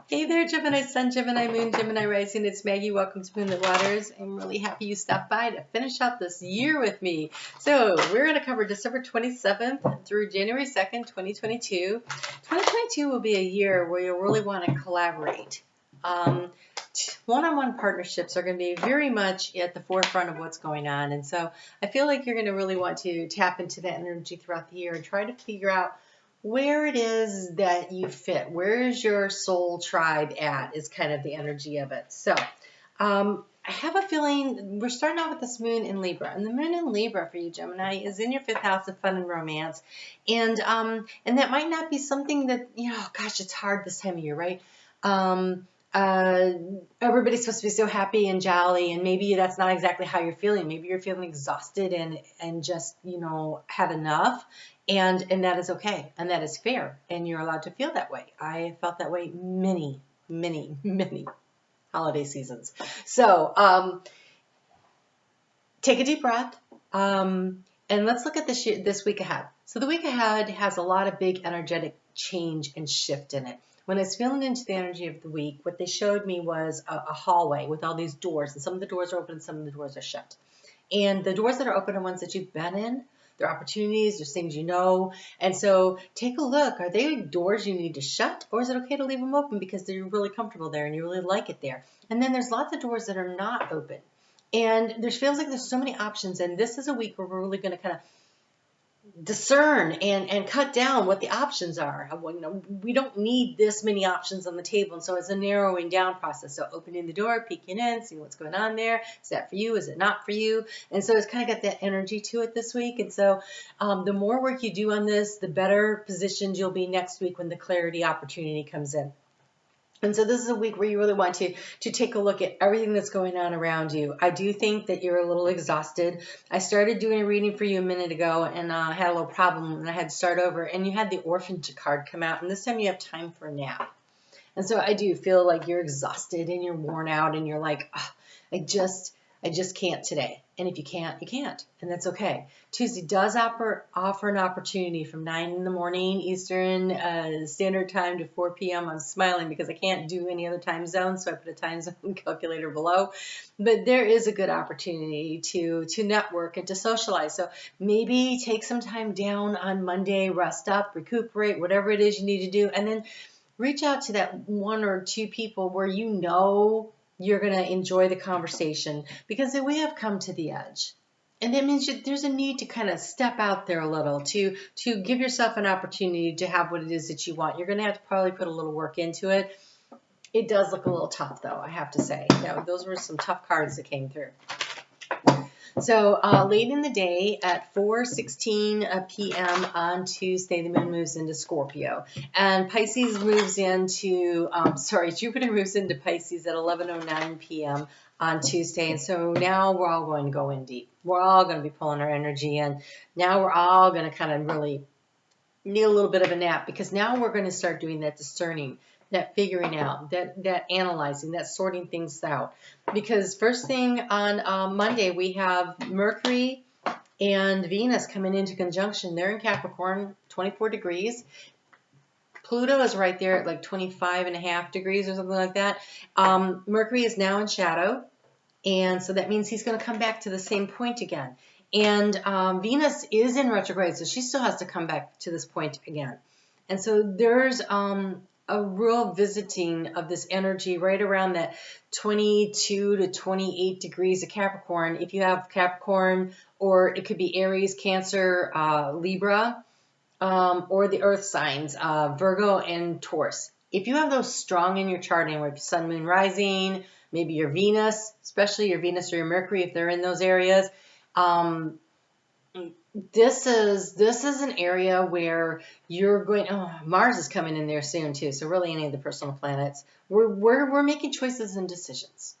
Hey there, Gemini Sun, Gemini Moon, Gemini Rising. It's Maggie. Welcome to Moonlit Waters. I'm really happy you stopped by to finish out this year with me. So we're going to cover December 27th through January 2nd, 2022. 2022 will be a year where you'll really want to collaborate. One-on-one partnerships are going to be very much at the forefront of what's going on. And so I feel like you're going to really want to tap into that energy throughout the year and try to figure out where it is that you fit. Where is your soul tribe at is kind of the energy of it. So I have a feeling we're starting off with this moon in Libra. And the moon in Libra for you, Gemini, is in your 5th house of fun and romance. And that might not be something that, gosh, it's hard this time of year, right? Everybody's supposed to be so happy and jolly, and maybe that's not exactly how you're feeling. Maybe you're feeling exhausted and just, had enough. And that is okay, and that is fair, and you're allowed to feel that way. I felt that way many, many, many holiday seasons. So take a deep breath, and let's look at this week ahead. So the week ahead has a lot of big energetic change and shift in it. When I was feeling into the energy of the week, what they showed me was a hallway with all these doors, and some of the doors are open and some of the doors are shut. And the doors that are open are ones that you've been in. There are opportunities, there's things you know. And so take a look. Are they doors you need to shut, or is it okay to leave them open because you're really comfortable there and you really like it there? And then there's lots of doors that are not open. And there feels like there's so many options. And this is a week where we're really going to kind of discern and cut down what the options are. We don't need this many options on the table, and so it's a narrowing down process. So opening the door, peeking in, seeing what's going on there. Is that for you? Is it not for you? And so it's kind of got that energy to it this week. And so the more work you do on this, the better positioned you'll be next week when the clarity opportunity comes in. And so this is a week where you really want to take a look at everything that's going on around you. I do think that you're a little exhausted. I started doing a reading for you a minute ago, and I had a little problem, and I had to start over. And you had the orphan card come out, and this time you have time for a nap. And so I do feel like you're exhausted and you're worn out, and you're like, oh, I just can't today. And if you can't, you can't, and that's okay. Tuesday does offer an opportunity from 9 in the morning Eastern Standard Time to 4 p.m. I'm smiling because I can't do any other time zone, so I put a time zone calculator below. But there is a good opportunity to network and to socialize. So maybe take some time down on Monday, rest up, recuperate, whatever it is you need to do, and then reach out to that 1 or 2 people where you know you're going to enjoy the conversation, because we have come to the edge. And that means there's a need to kind of step out there a little, to give yourself an opportunity to have what it is that you want. You're going to have to probably put a little work into it. It does look a little tough, though, I have to say. Those were some tough cards that came through. So late in the day at 4:16 p.m. on Tuesday, the moon moves into Scorpio. And Pisces moves into, Jupiter moves into Pisces at 11:09 p.m. on Tuesday. And so now we're all going to go in deep. We're all going to be pulling our energy in. Now we're all going to kind of really need a little bit of a nap, because now we're going to start doing that discerning, that figuring out, that analyzing, that sorting things out. Because first thing on Monday, we have Mercury and Venus coming into conjunction. They're in Capricorn, 24 degrees. Pluto is right there at like 25.5 degrees or something like that. Mercury is now in shadow, and so that means he's going to come back to the same point again. And Venus is in retrograde, so she still has to come back to this point again. And so there's a real visiting of this energy right around that 22 to 28 degrees of Capricorn. If you have Capricorn, or it could be Aries, Cancer, Libra, or the earth signs, Virgo and Taurus. If you have those strong in your chart, anyway, Sun, Moon, Rising, maybe your Venus, especially your Venus or your Mercury, if they're in those areas, this is an area where you're going. Mars is coming in there soon too. So really, any of the personal planets, we're making choices and decisions.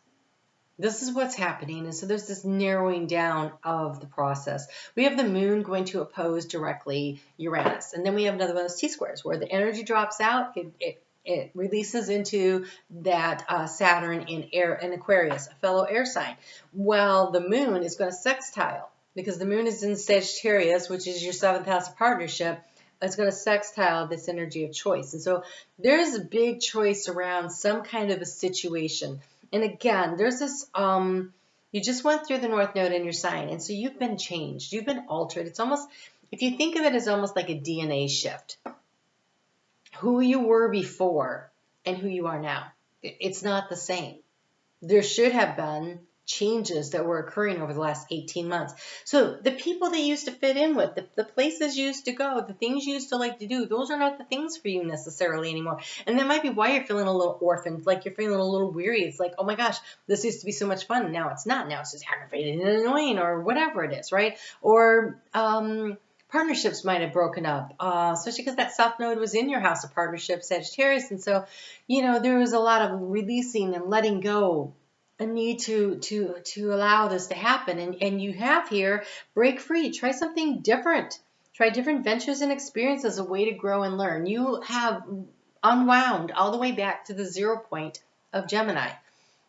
This is what's happening, and so there's this narrowing down of the process. We have the moon going to oppose directly Uranus, and then we have another one of those T-squares where the energy drops out. It releases into that Saturn in Aquarius, a fellow air sign. Well, the moon is going to sextile, because the moon is in Sagittarius, which is your 7th house of partnership, it's going to sextile this energy of choice. And so there's a big choice around some kind of a situation. And again, there's this, you just went through the North Node in your sign. And so you've been changed. You've been altered. It's almost, if you think of it as almost like a DNA shift, who you were before and who you are now, it's not the same. There should have been changes that were occurring over the last 18 months. So the people that you used to fit in with, the places you used to go, the things you used to like to do, those are not the things for you necessarily anymore. And that might be why you're feeling a little orphaned, like you're feeling a little weary. It's like, oh my gosh, this used to be so much fun. Now it's not. Now it's just aggravating and annoying or whatever it is, right? Or partnerships might have broken up, especially because that South Node was in your house of partnerships, Sagittarius. And so, there was a lot of releasing and letting go, a need to allow this to happen. And you have here, break free, try something different, try different ventures and experiences as a way to grow and learn. You have unwound all the way back to the 0 point of Gemini.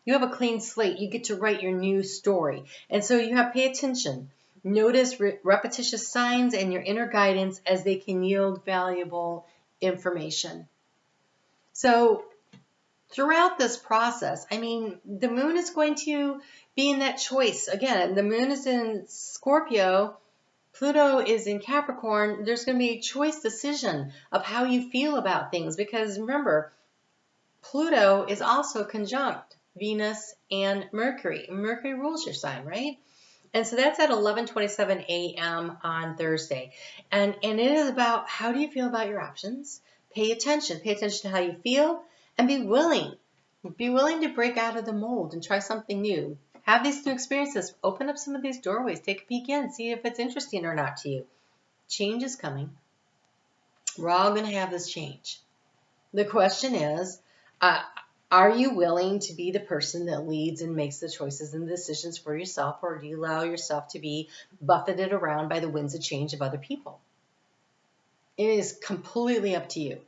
You have a clean slate. You get to write your new story. And so you have pay attention. Notice repetitious signs and your inner guidance as they can yield valuable information. So throughout this process, the moon is going to be in that choice. Again, the moon is in Scorpio, Pluto is in Capricorn. There's going to be a choice decision of how you feel about things, because remember, Pluto is also conjunct Venus and Mercury. Mercury rules your sign, right? And so that's at 11:27 a.m. on Thursday. And it is about, how do you feel about your options? Pay attention. Pay attention to how you feel, and be willing. Be willing to break out of the mold and try something new. Have these new experiences. Open up some of these doorways. Take a peek in. See if it's interesting or not to you. Change is coming. We're all going to have this change. The question is, are you willing to be the person that leads and makes the choices and the decisions for yourself, or do you allow yourself to be buffeted around by the winds of change of other people? It is completely up to you.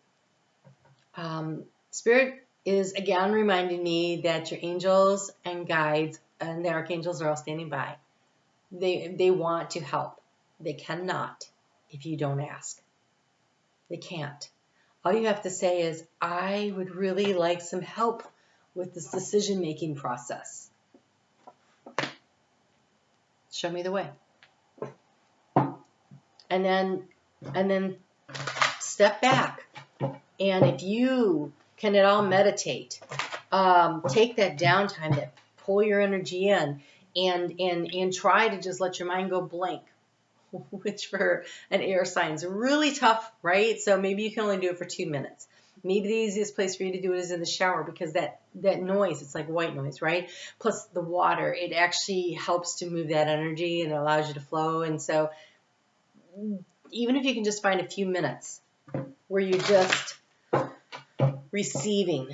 Spirit is again reminding me that your angels and guides and the archangels are all standing by. They want to help. They cannot if you don't ask. They can't. All you have to say is, I would really like some help with this decision-making process. Show me the way. And then step back. And if you can at all meditate, take that downtime, that pull your energy in, and try to just let your mind go blank. Which for an air sign is really tough, right? So maybe you can only do it for 2 minutes. Maybe the easiest place for you to do it is in the shower, because that noise, it's like white noise, right? Plus the water, it actually helps to move that energy and allows you to flow. And so even if you can just find a few minutes where you're just receiving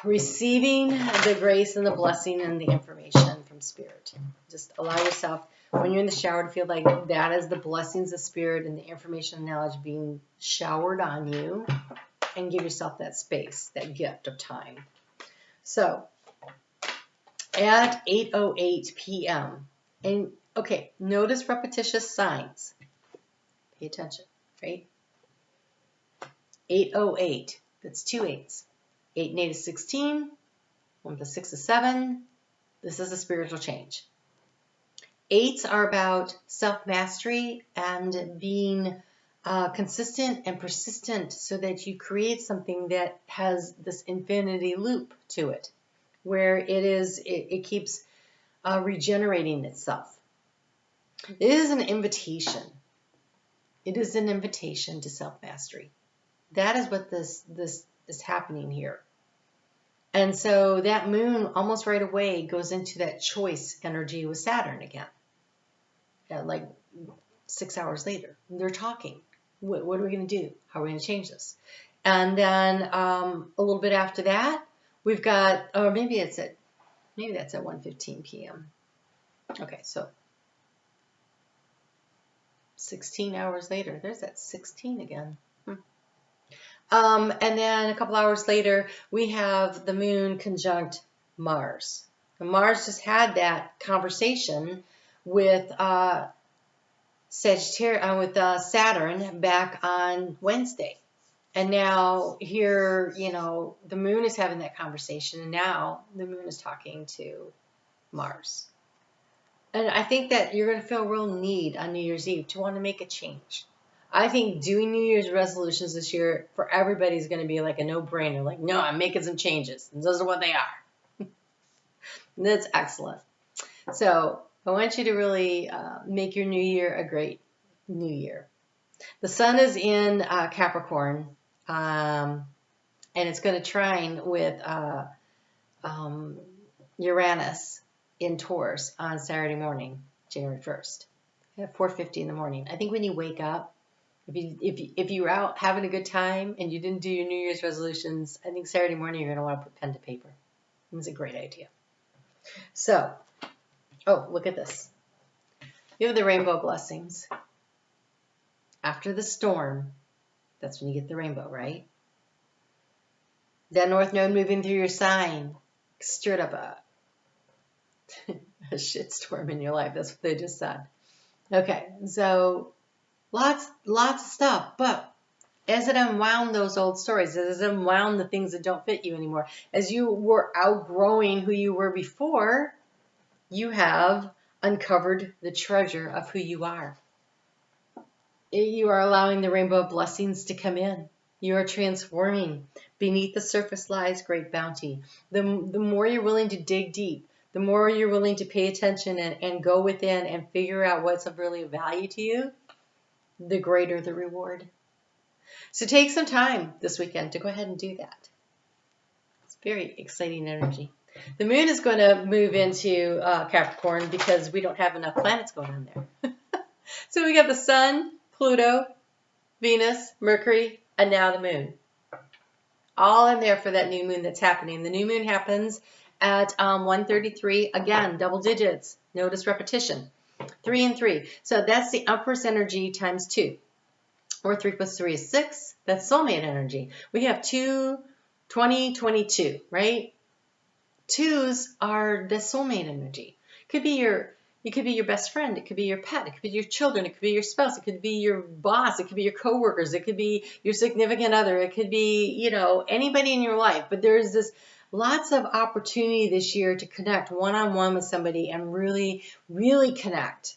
the grace and the blessing and the information from Spirit. Just allow yourself, when you're in the shower, to feel like that is the blessings of Spirit and the information and knowledge being showered on you, and give yourself that space, that gift of time. So at 8:08 p.m. and okay, notice repetitious signs. Pay attention, right? 8:08. That's 2 8s. 8 and 8 is 16. 1 plus 6 is 7. This is a spiritual change. 8s are about self-mastery and being consistent and persistent, so that you create something that has this infinity loop to it, where it keeps regenerating itself. It is an invitation. It is an invitation to self-mastery. That is what this is happening here. And so that moon almost right away goes into that choice energy with Saturn again. Like 6 hours later, they're talking. What are we going to do? How are we going to change this? And then a little bit after that, we've got, or maybe that's at 1:15 p.m. Okay, so 16 hours later, there's that 16 again. And then a couple hours later, we have the moon conjunct Mars. And Mars just had that conversation with Sagittarius with Saturn back on Wednesday. And now here, you know, the moon is having that conversation, and now the moon is talking to Mars. And I think that you're going to feel a real need on New Year's Eve to want to make a change. I think doing New Year's resolutions this year for everybody is going to be like a no-brainer. Like, no, I'm making some changes. And those are what they are. That's excellent. So I want you to really make your new year a great new year. The sun is in Capricorn, and it's going to trine with Uranus in Taurus on Saturday morning, January 1st, at 4:50 in the morning. I think when you wake up, if you were out having a good time and you didn't do your New Year's resolutions, I think Saturday morning you're going to want to put pen to paper. It's a great idea. So, oh, look at this. You have the rainbow blessings. After the storm, that's when you get the rainbow, right? That North Node moving through your sign stirred up a shitstorm in your life. That's what they just said. Okay, so lots of stuff, but as it unwound those old stories, as it unwound the things that don't fit you anymore, as you were outgrowing who you were before, you have uncovered the treasure of who you are. You are allowing the rainbow of blessings to come in. You are transforming. Beneath the surface lies great bounty. The more you're willing to dig deep, the more you're willing to pay attention and go within and figure out what's of really value to you, the greater the reward. So take some time this weekend to go ahead and do that. It's very exciting energy. The moon is going to move into Capricorn because we don't have enough planets going on there. So we got the sun, Pluto, Venus, Mercury, and now the moon. All in there for that new moon that's happening. The new moon happens at 1:33. Again, double digits. Notice repetition. 3 and 3. So that's the Empress energy times 2. Or 3 plus 3 is 6. That's soulmate energy. We have 2, 20, 22, right? 2s are the soulmate energy. It could be your best friend. It could be your pet. It could be your children. It could be your spouse. It could be your boss. It could be your coworkers. It could be your significant other. It could be, you know, anybody in your life. But there's this lots of opportunity this year to connect one-on-one with somebody and really, really connect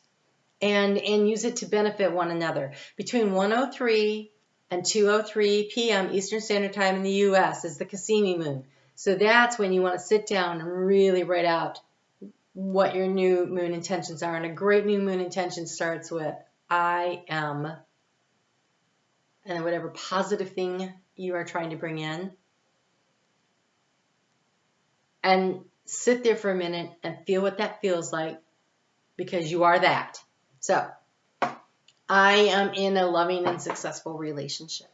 and use it to benefit one another. Between 1:03 and 2:03 p.m. Eastern Standard Time in the U.S. is the Cassini moon. So that's when you want to sit down and really write out what your new moon intentions are. And a great new moon intention starts with I am, and then whatever positive thing you are trying to bring in. And sit there for a minute and feel what that feels like, because you are that. So, I am in a loving and successful relationship.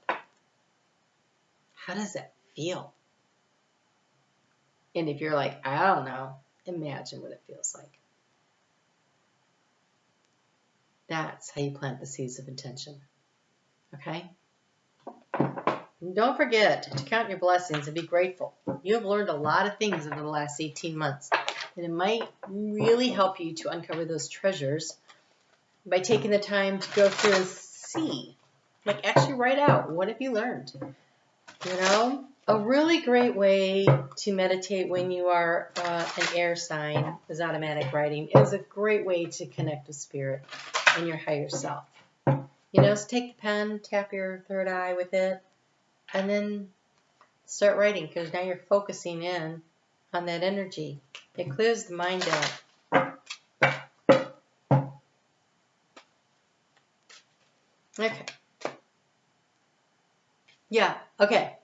How does that feel? And if you're like, I don't know, imagine what it feels like. That's how you plant the seeds of intention. Okay? And don't forget to count your blessings and be grateful. You have learned a lot of things over the last 18 months. And it might really help you to uncover those treasures by taking the time to go through and see. Like, actually write out, what have you learned? You know? A really great way to meditate when you are an air sign is automatic writing. It is a great way to connect with spirit and your higher self. You know, so take the pen, tap your third eye with it, and then start writing, because now you're focusing in on that energy. It clears the mind out. Okay. Yeah, okay.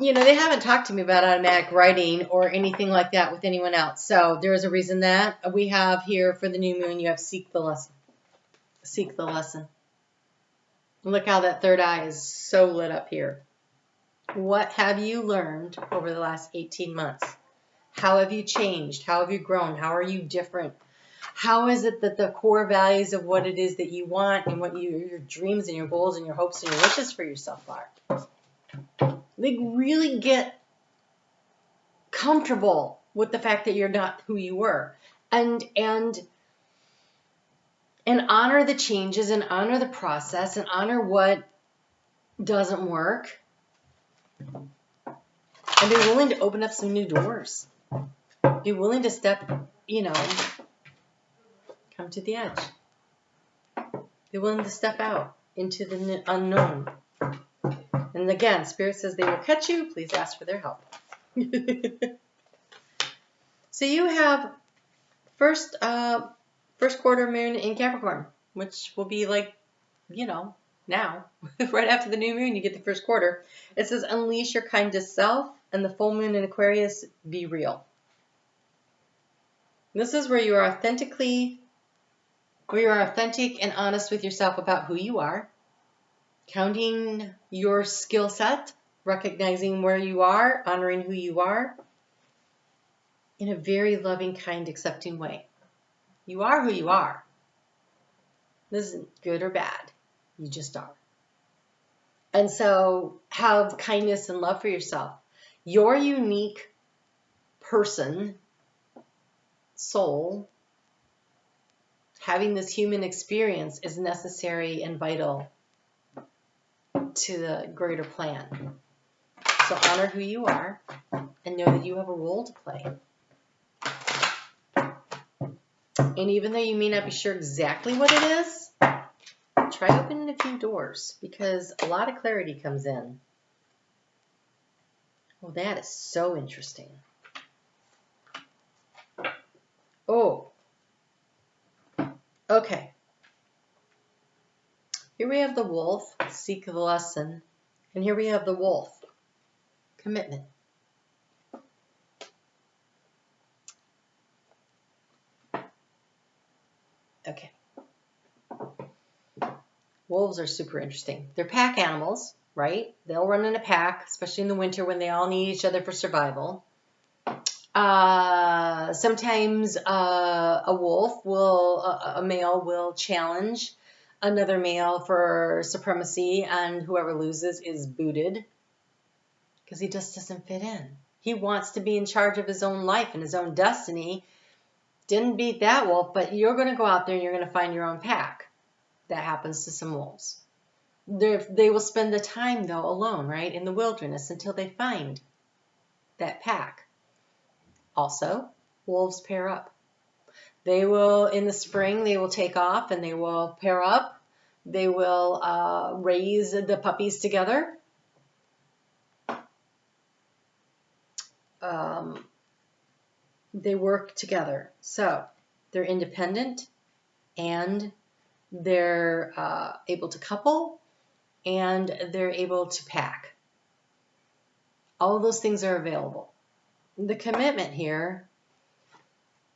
You know, they haven't talked to me about automatic writing or anything like that with anyone else. So there is a reason that we have here for the new moon, you have seek the lesson. Seek the lesson. Look how that third eye is so lit up here. What have you learned over the last 18 months? How have you changed? How have you grown? How are you different? How is it that the core values of what it is that you want and what your dreams and your goals and your hopes and your wishes for yourself are? Like, really get comfortable with the fact that you're not who you were. And and honor the changes and honor the process and honor what doesn't work. And be willing to open up some new doors. Be willing to step, come to the edge. Be willing to step out into the unknown. And again, Spirit says they will catch you. Please ask for their help. So you have first quarter moon in Capricorn, which will be like, now. Right after the new moon, you get the first quarter. It says, unleash your kindest self, and the full moon in Aquarius, be real. This is where you are authentic and honest with yourself about who you are, counting your skill set, recognizing where you are, honoring who you are, in a very loving, kind, accepting way. You are who you are. This isn't good or bad. You just are. And so have kindness and love for yourself. Your unique person, soul, having this human experience is necessary and vital to the greater plan. So honor who you are and know that you have a role to play. And even though you may not be sure exactly what it is, try opening a few doors, because a lot of clarity comes in. Well, that is so interesting. Oh, okay. Here we have the wolf, seek the lesson. And here we have the wolf, commitment. Okay. Wolves are super interesting. They're pack animals, right? They'll run in a pack, especially in the winter when they all need each other for survival. Sometimes a male will challenge another male for supremacy, and whoever loses is booted because he just doesn't fit in. He wants to be in charge of his own life and his own destiny. Didn't beat that wolf, but you're going to go out there and you're going to find your own pack. That happens to some wolves. They will spend the time, though, alone, right, in the wilderness until they find that pack. Also, wolves pair up. They will, in the spring, they will take off and they will pair up. They will raise the puppies together. They work together. So they're independent and they're able to couple and they're able to pack. All of those things are available. The commitment here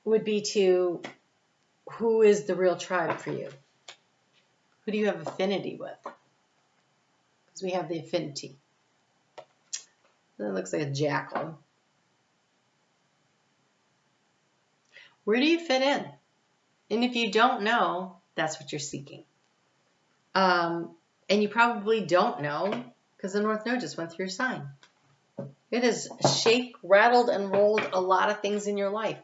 would be to who is the real tribe for you? Who do you have affinity with? Because we have the affinity. That looks like a jackal. Where do you fit in? And if you don't know, that's what you're seeking. And you probably don't know because the North Node just went through your sign. It has shake, rattled, and rolled a lot of things in your life.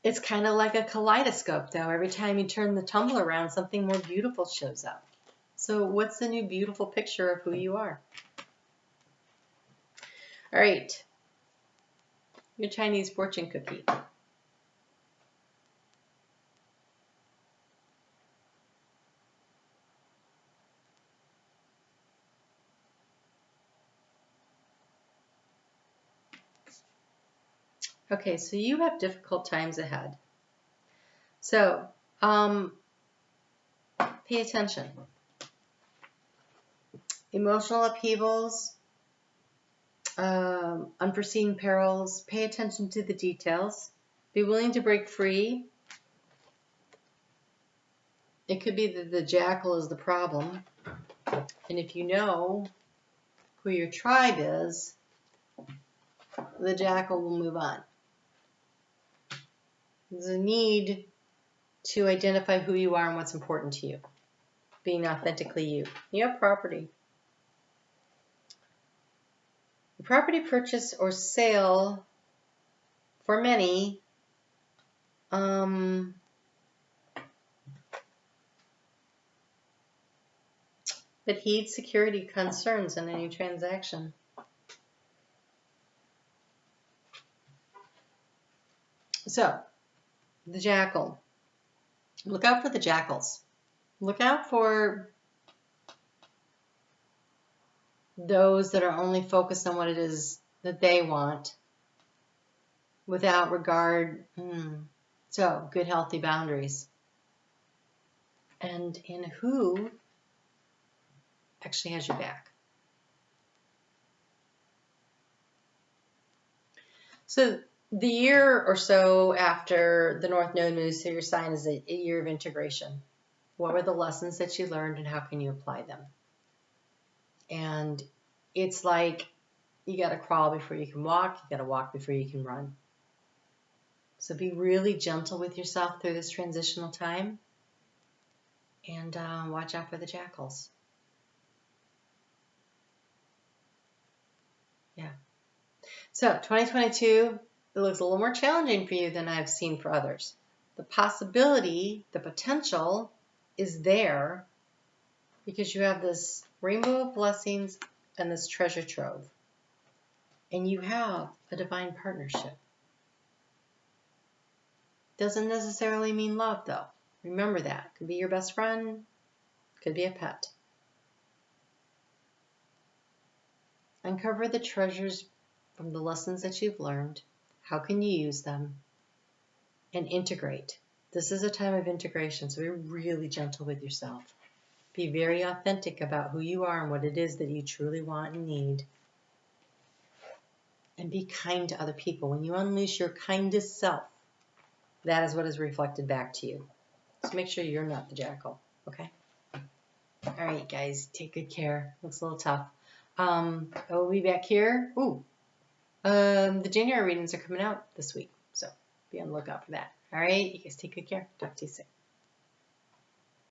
It's kind of like a kaleidoscope, though. Every time you turn the tumbler around, something more beautiful shows up. So what's the new beautiful picture of who you are? All right. Your Chinese fortune cookie. Okay, so you have difficult times ahead. So, pay attention. Emotional upheavals, unforeseen perils, pay attention to the details. Be willing to break free. It could be that the jackal is the problem. And if you know who your tribe is, the jackal will move on. There's a need to identify who you are and what's important to you. Being authentically you. You have property. The property purchase or sale, for many, But heed security concerns in any transaction. So, the jackal. Look out for the jackals. Look out for those that are only focused on what it is that they want without regard. So, good, healthy boundaries. And in who actually has your back. So, the year or so after the North Node moves through your sign is a year of integration. What were the lessons that you learned and how can you apply them? And it's like you got to crawl before you can walk. You got to walk before you can run. So be really gentle with yourself through this transitional time. And watch out for the jackals. Yeah. So 2022, it looks a little more challenging for you than I've seen for others. The possibility, the potential is there because you have this rainbow of blessings and this treasure trove. And you have a divine partnership. Doesn't necessarily mean love, though. Remember that. Could be your best friend, could be a pet. Uncover the treasures from the lessons that you've learned. How can you use them? And integrate. This is a time of integration, so be really gentle with yourself. Be very authentic about who you are and what it is that you truly want and need. And be kind to other people. When you unleash your kindest self, that is what is reflected back to you. So make sure you're not the jackal, okay? All right, guys, take good care. Looks a little tough. We'll be back here. The January readings are coming out this week, so be on the lookout for that. All right, you guys take good care. Talk to you soon.